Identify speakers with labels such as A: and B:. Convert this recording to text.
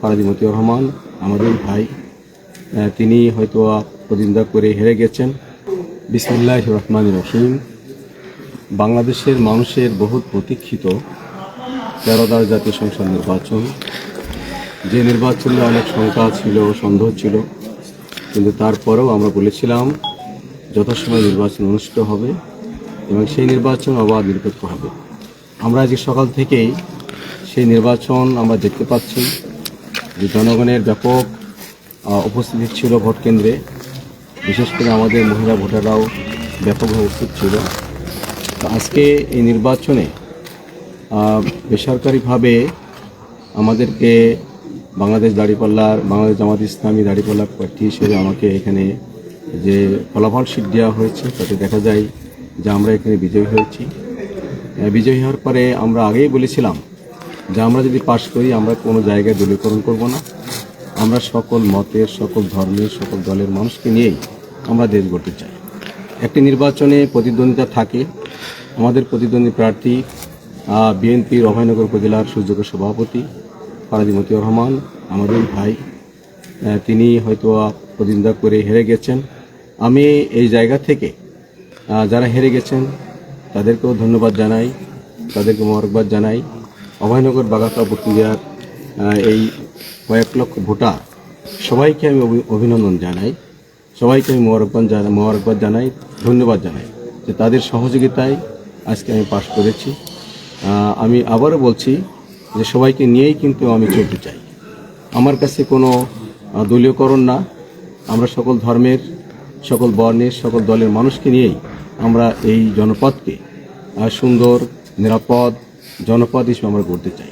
A: ফারাজি মতিউর রহমান আমাদের ভাই, তিনি হয়তো প্রতিদ্বন্দ্বিতা করে হেরে গেছেন। বিসমিল্লাহির রহমানির রহিম। বাংলাদেশের মানুষের বহু প্রতীক্ষিত 13 দফা জাতীয় সংসদ নির্বাচন, যে নির্বাচনে অনেক শঙ্কা ছিল, সন্দেহ ছিল, কিন্তু তারপরেও আমরা বলেছিলাম যথাসময়ে নির্বাচন অনুষ্ঠিত হবে এবং সেই নির্বাচন অবাধ নিরপেক্ষ হবে। আমরা আজকে সকাল থেকেই সেই নির্বাচন আমরা দেখতে পাচ্ছি যে জনগণের ব্যাপক উপস্থিতি ছিল ভোট কেন্দ্রে। বিশেষ করে আমাদের মহিলা ভোটাররাও ব্যাপকভাবে উপস্থিত ছিল। তো আজকে এই নির্বাচনে বেসরকারিভাবে আমাদেরকে বাংলাদেশ জামাত ইসলামী দাঁড়িপাল্লার প্রার্থী হিসেবে আমাকে এখানে যে ফলাফল শীট দেওয়া হয়েছে তাতে দেখা যায় যে আমরা এখানে বিজয়ী হয়েছি। বিজয়ী হওয়ার পরে আমরা আগেই বলেছিলাম যে আমরা যদি পাশ করি আমরা কোনো জায়গায় দলীয়করণ করব না, আমরা সকল মতের, সকল ধর্মের, সকল দলের মানুষকে নিয়েই আমরা দেশ গড়তে চাই। একটি নির্বাচনে প্রতিদ্বন্দ্বিতা থাকে। আমাদের প্রতিদ্বন্দ্বী প্রার্থী বিএনপির অভয়নগর উপজেলার সুযোগ্য সভাপতি ফারাজি মতিউর রহমান আমাদের ভাই, তিনি হয়তো প্রতিদ্বন্দ্বিতা করে হেরে গেছেন। আমি এই জায়গা থেকে যারা হেরে গেছেন তাদেরকেও ধন্যবাদ জানাই, তাদেরকে মোবারকবাদ জানাই। অভয়নগর বাগাতা প্রক্রিয়ার এই কয়েক লক্ষ ভোটার সবাইকে আমি অভিনন্দন জানাই, সবাইকে আমি মোবারকবাদ জানাই, ধন্যবাদ জানাই যে তাদের সহযোগিতায় আজকে আমি পাশ করেছি। আমি আবারও বলছি যে সবাইকে নিয়েই কিন্তু আমি চলতে চাই। আমার কাছে কোনো দলীয়করণ না, আমরা সকল ধর্মের, সকল বর্ণের, সকল দলের মানুষকে নিয়েই আমরা এই জনপদকে সুন্দর, নিরাপদ জনপদ হিসেবে আমরা গড়তে চাই।